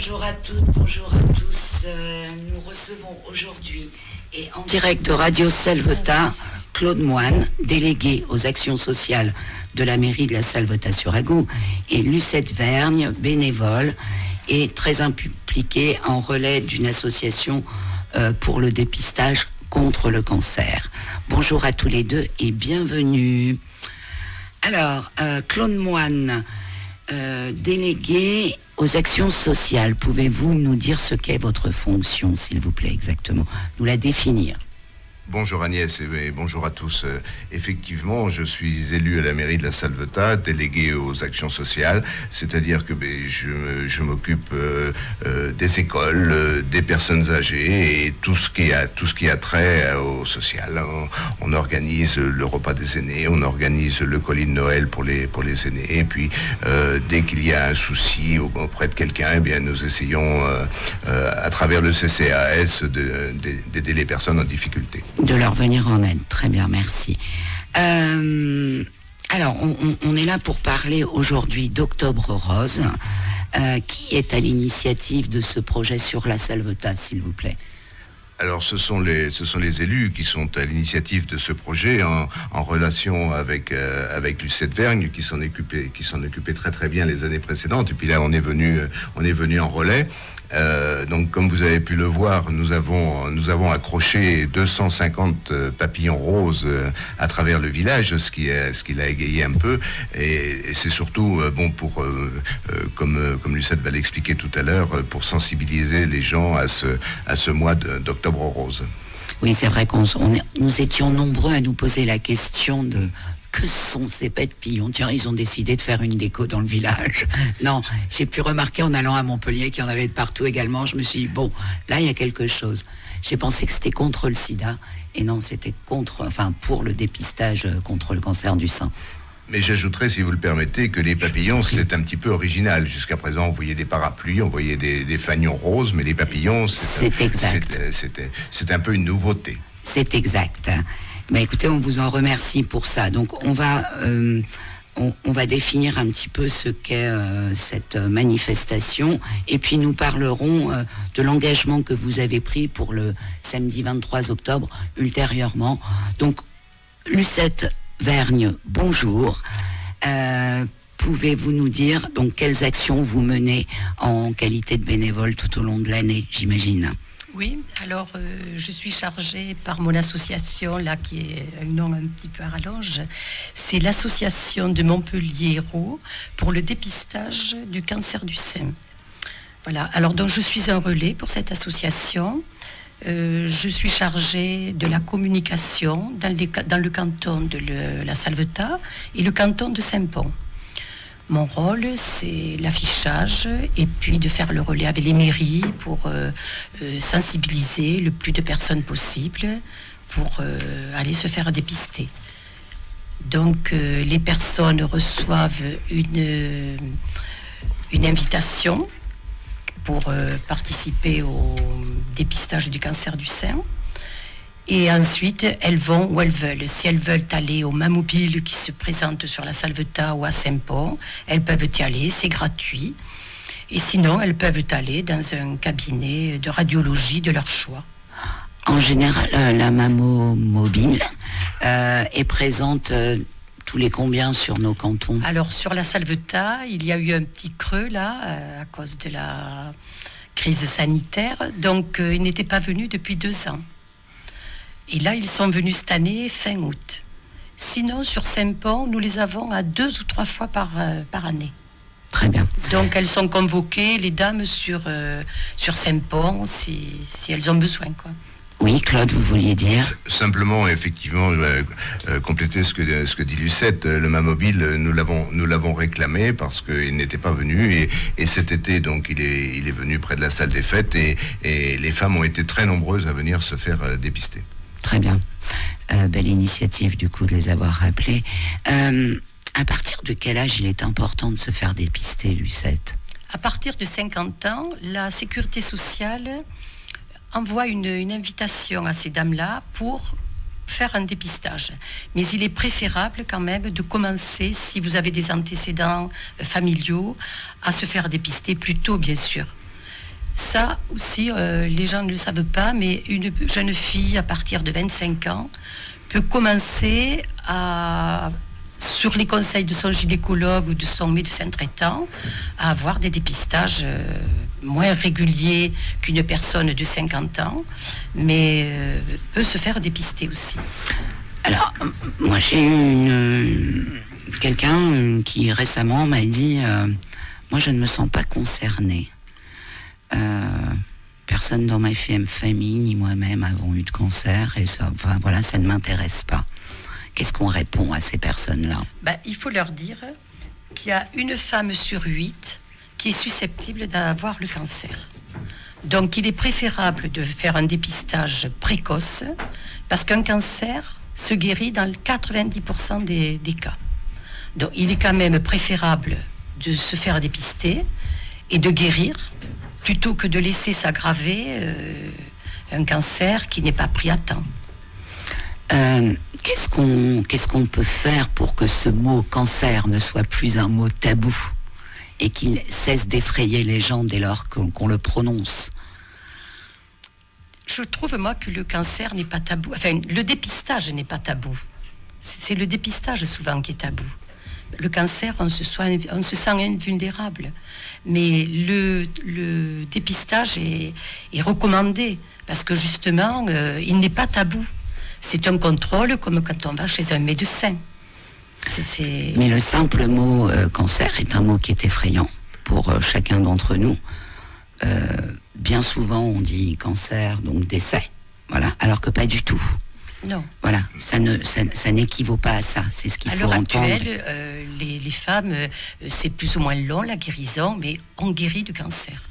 Bonjour à toutes, bonjour à tous. Nous recevons aujourd'hui et en direct de Radio Salvetat, Claude Moine, délégué aux actions sociales de la mairie de la Salvetat-sur-Agout, et Lucette Vergne, bénévole et très impliquée en relais d'une association pour le dépistage contre le cancer. Bonjour à tous les deux et bienvenue. Alors, Claude Moine, délégué aux actions sociales, pouvez-vous nous dire ce qu'est votre fonction, s'il vous plaît, exactement, nous la définir? Bonjour Agnès et bonjour à tous. Effectivement, je suis élu à la mairie de la Salvetat, délégué aux actions sociales, c'est-à-dire que je m'occupe des écoles, des personnes âgées et tout ce qui a trait au social. On organise le repas des aînés, on organise le colis de Noël pour les aînés, et puis dès qu'il y a un souci auprès de quelqu'un, eh bien nous essayons à travers le CCAS d'aider les personnes en difficulté. De leur venir en aide. Très bien, merci. Alors, on est là pour parler aujourd'hui d'Octobre Rose, qui est à l'initiative de ce projet sur la Salvetat, s'il vous plaît. Alors, ce sont les élus qui sont à l'initiative de ce projet, en relation avec Lucette Vergne, qui s'en occupait très très bien les années précédentes. Et puis là, on est venu en relais. Donc, comme vous avez pu le voir, nous avons accroché 250 papillons roses à travers le village, ce qui l'a égayé un peu. Et c'est surtout comme Lucette va l'expliquer tout à l'heure, pour sensibiliser les gens à ce mois d'Octobre Rose. Oui, c'est vrai nous étions nombreux à nous poser la question de que sont ces papillons? Tiens, ils ont décidé de faire une déco dans le village. Non, j'ai pu remarquer en allant à Montpellier qu'il y en avait de partout également. Je me suis dit, bon, là, il y a quelque chose. J'ai pensé que c'était contre le sida, et non, c'était pour le dépistage contre le cancer du sein. Mais j'ajouterais, si vous le permettez, que les papillons, c'est un petit peu original. Jusqu'à présent, on voyait des parapluies, on voyait des fanions roses, mais les papillons, c'est exact. C'est un peu une nouveauté. C'est exact. Mais écoutez, on vous en remercie pour ça. Donc, on va définir un petit peu ce qu'est cette manifestation, et puis nous parlerons de l'engagement que vous avez pris pour le samedi 23 octobre ultérieurement. Donc, Lucette Vergne, bonjour. Pouvez-vous nous dire donc quelles actions vous menez en qualité de bénévole tout au long de l'année, j'imagine? Oui, alors je suis chargée par mon association, là, qui est un nom un petit peu à rallonge. C'est l'association de Montpellier-Hérault pour le dépistage du cancer du sein. Voilà, alors donc je suis un relais pour cette association. Je suis chargée de la communication dans le canton de la Salvetat et le canton de Saint-Pons. Mon rôle, c'est l'affichage et puis de faire le relais avec les mairies pour sensibiliser le plus de personnes possible pour aller se faire dépister. Donc, les personnes reçoivent une invitation pour participer au dépistage du cancer du sein. Et ensuite, elles vont où elles veulent. Si elles veulent aller au Mamobile qui se présente sur la Salvetat ou à Saint-Pons, elles peuvent y aller, c'est gratuit. Et sinon, elles peuvent aller dans un cabinet de radiologie de leur choix. En général, la Mamobile est présente tous les combien sur nos cantons? Alors, sur la Salvetat, il y a eu un petit creux là, à cause de la crise sanitaire. Donc, ils n'étaient pas venus depuis 2 ans. Et là, ils sont venus cette année, fin août. Sinon, sur Saint-Pons, nous les avons à 2 ou 3 fois par année. Très bien. Donc, elles sont convoquées, les dames, sur Saint-Pons, si elles ont besoin, quoi. Oui, Claude, vous vouliez dire? Simplement, effectivement, compléter ce que dit Lucette. Le Mamobile, nous l'avons réclamé parce qu'il n'était pas venu, et cet été, donc, il est venu près de la salle des fêtes, et les femmes ont été très nombreuses à venir se faire dépister. Très bien. Belle initiative, du coup, de les avoir rappelés. À partir de quel âge il est important de se faire dépister, Lucette? À partir de 50 ans, la Sécurité sociale envoie une invitation à ces dames-là pour faire un dépistage. Mais il est préférable quand même de commencer, si vous avez des antécédents familiaux, à se faire dépister plus tôt, bien sûr. Ça aussi, les gens ne le savent pas, mais une jeune fille à partir de 25 ans peut commencer sur les conseils de son gynécologue ou de son médecin traitant, à avoir des dépistages moins réguliers qu'une personne de 50 ans, mais peut se faire dépister aussi. Alors, moi j'ai eu quelqu'un qui récemment m'a dit moi je ne me sens pas concernée. Personne dans ma famille ni moi-même avons eu de cancer et ça, enfin, voilà, ça ne m'intéresse pas. Qu'est-ce qu'on répond à ces personnes-là ? Il faut leur dire qu'il y a une femme sur 8 qui est susceptible d'avoir le cancer. Donc il est préférable de faire un dépistage précoce parce qu'un cancer se guérit dans 90% des cas. Donc il est quand même préférable de se faire dépister et de guérir plutôt que de laisser s'aggraver un cancer qui n'est pas pris à temps. Qu'est-ce qu'on peut faire pour que ce mot cancer ne soit plus un mot tabou et qu'il cesse d'effrayer les gens dès lors qu'on le prononce ? Je trouve, moi, que le cancer n'est pas tabou. Enfin, le dépistage n'est pas tabou. C'est le dépistage souvent qui est tabou. Le cancer, on se sent invulnérable. Mais le dépistage est recommandé parce que justement, il n'est pas tabou. C'est un contrôle comme quand on va chez un médecin. Mais le simple mot cancer est un mot qui est effrayant pour chacun d'entre nous. Bien souvent, on dit cancer, donc décès. Voilà, alors que pas du tout. Non. Voilà, ça n'équivaut pas à ça. C'est ce qu'il faut entendre. À l'heure actuelle, les femmes, c'est plus ou moins long la guérison, mais on guérit du cancer.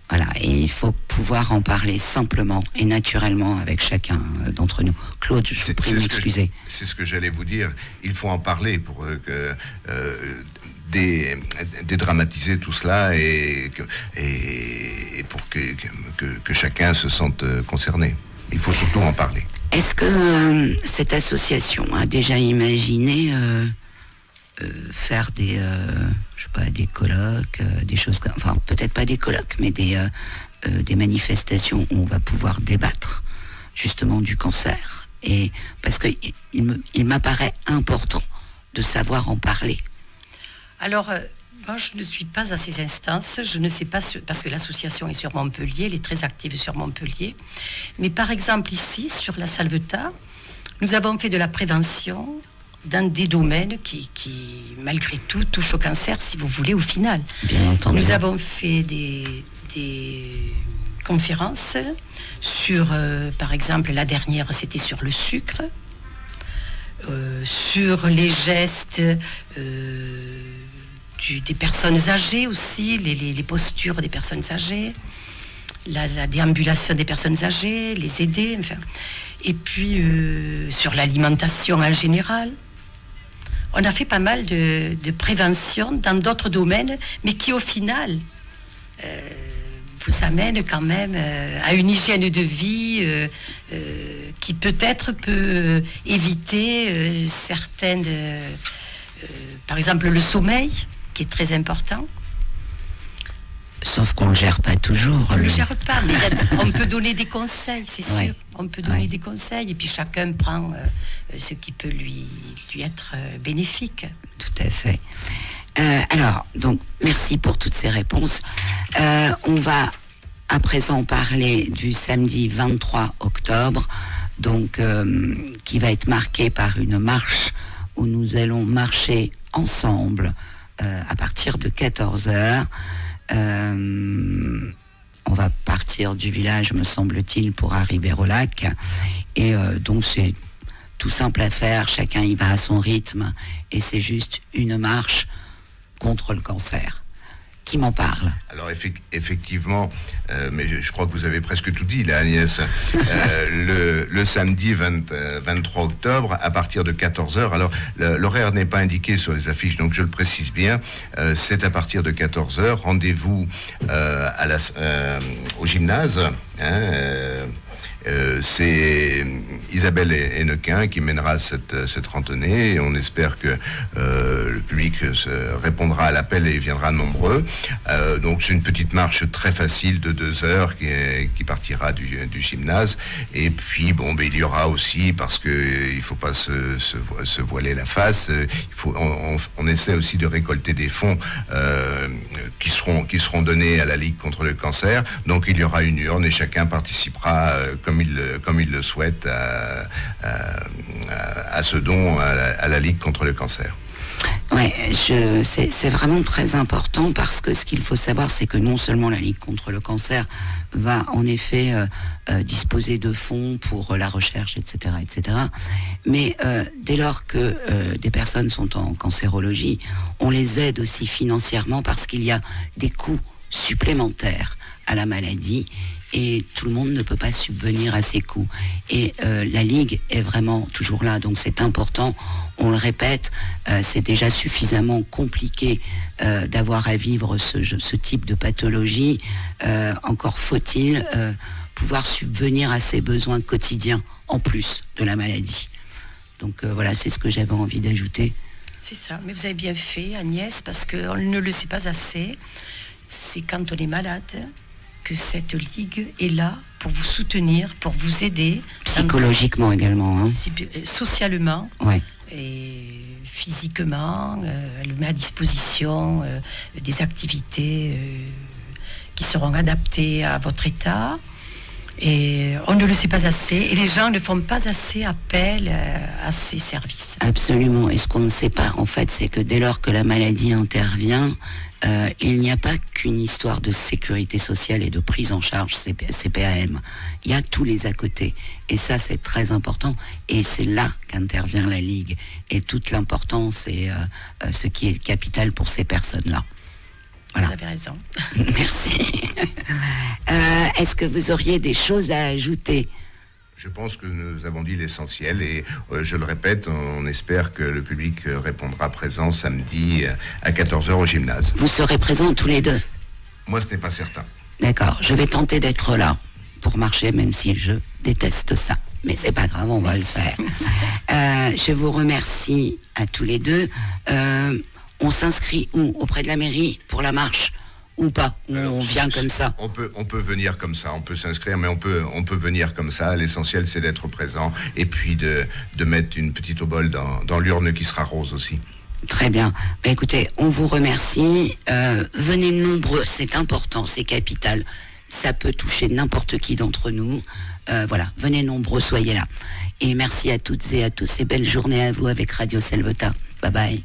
Voilà, et il faut pouvoir en parler simplement et naturellement avec chacun d'entre nous. Claude, je vous prie de m'excuser. C'est ce que j'allais vous dire. Il faut en parler pour dédramatiser tout cela et pour que chacun se sente concerné. Il faut surtout en parler. Est-ce que cette association a déjà imaginé faire des colloques, des choses comme, enfin peut-être pas des colloques, mais des manifestations où on va pouvoir débattre justement du cancer, et parce que il m'apparaît important de savoir en parler. Alors, moi, je ne suis pas à ces instances, je ne sais pas, parce que l'association est sur Montpellier, elle est très active sur Montpellier, mais par exemple ici, sur la Salvetat, nous avons fait de la prévention dans des domaines qui malgré tout, touchent au cancer, si vous voulez, au final. Bien entendu. Nous avons fait des conférences sur, par exemple, la dernière, c'était sur le sucre, sur les gestes des personnes âgées aussi, les postures des personnes âgées, la déambulation des personnes âgées, les aider, enfin. Et puis sur l'alimentation en général. On a fait pas mal de prévention dans d'autres domaines, mais qui au final vous amènent quand même à une hygiène de vie qui peut-être peut éviter certaines... par exemple le sommeil, qui est très important. Sauf qu'on ne le gère pas toujours. On ne le gère pas, mais on peut donner des conseils, c'est sûr. On peut donner des conseils et puis chacun prend ce qui peut lui être bénéfique. Tout à fait. Alors, donc, merci pour toutes ces réponses. On va à présent parler du samedi 23 octobre, donc, qui va être marqué par une marche où nous allons marcher ensemble à partir de 14h. On va partir du village, me semble-t-il, pour arriver au lac. Et donc c'est tout simple à faire, chacun y va à son rythme. Et c'est juste une marche contre le cancer. Qui m'en parle? Alors effectivement, mais je crois que vous avez presque tout dit là, Agnès. Le samedi 23 octobre, à partir de 14h, alors l'horaire n'est pas indiqué sur les affiches, donc je le précise bien, c'est à partir de 14h, rendez-vous au gymnase, C'est Isabelle Hennequin qui mènera cette randonnée, et on espère que le public répondra à l'appel et viendra nombreux. Donc c'est une petite marche très facile de 2 heures qui partira du gymnase. Et puis il y aura aussi, parce que il faut pas se voiler la face, on essaie aussi de récolter des fonds qui seront donnés à la Ligue contre le cancer. Donc il y aura une urne et chacun participera comme il le souhaite à ce don à la Ligue contre le cancer. Ouais, c'est vraiment très important, parce que ce qu'il faut savoir, c'est que non seulement la Ligue contre le cancer va en effet disposer de fonds pour la recherche, etc., mais dès lors que des personnes sont en cancérologie, on les aide aussi financièrement, parce qu'il y a des coûts supplémentaires à la maladie, et tout le monde ne peut pas subvenir à ces coûts. Et la Ligue est vraiment toujours là, donc c'est important. On le répète, c'est déjà suffisamment compliqué d'avoir à vivre ce type de pathologie. Encore faut-il pouvoir subvenir à ses besoins quotidiens, en plus de la maladie. Donc voilà, c'est ce que j'avais envie d'ajouter. C'est ça, mais vous avez bien fait, Agnès, parce qu'on ne le sait pas assez. C'est quand on est malade que cette ligue est là pour vous soutenir, pour vous aider. Psychologiquement également. Hein. Socialement. Ouais. Et physiquement, elle met à disposition des activités qui seront adaptées à votre état. Et on ne le sait pas assez, et les gens ne font pas assez appel à ces services. Absolument, et ce qu'on ne sait pas, en fait, c'est que dès lors que la maladie intervient, il n'y a pas qu'une histoire de sécurité sociale et de prise en charge CPAM. Il y a tous les à côté, et ça c'est très important, et c'est là qu'intervient la Ligue, et toute l'importance et ce qui est capital pour ces personnes-là. Voilà. Vous avez raison. Merci. Est-ce que vous auriez des choses à ajouter ? Je pense que nous avons dit l'essentiel, et je le répète, on espère que le public répondra présent samedi à 14h au gymnase. Vous serez présents tous les deux ? Moi, ce n'est pas certain. D'accord, je vais tenter d'être là pour marcher, même si je déteste ça. Mais c'est pas grave, on va le faire. Je vous remercie à tous les deux. On s'inscrit où ? Auprès de la mairie pour la marche ou pas ? On vient comme ça ? On peut venir comme ça, on peut s'inscrire, mais on peut venir comme ça. L'essentiel, c'est d'être présent, et puis de mettre une petite obole dans l'urne qui sera rose aussi. Très bien. Bah, écoutez, on vous remercie. Venez nombreux, c'est important, c'est capital. Ça peut toucher n'importe qui d'entre nous. Voilà, venez nombreux, soyez là. Et merci à toutes et à tous, et belle journée à vous avec Radio Selvota. Bye bye.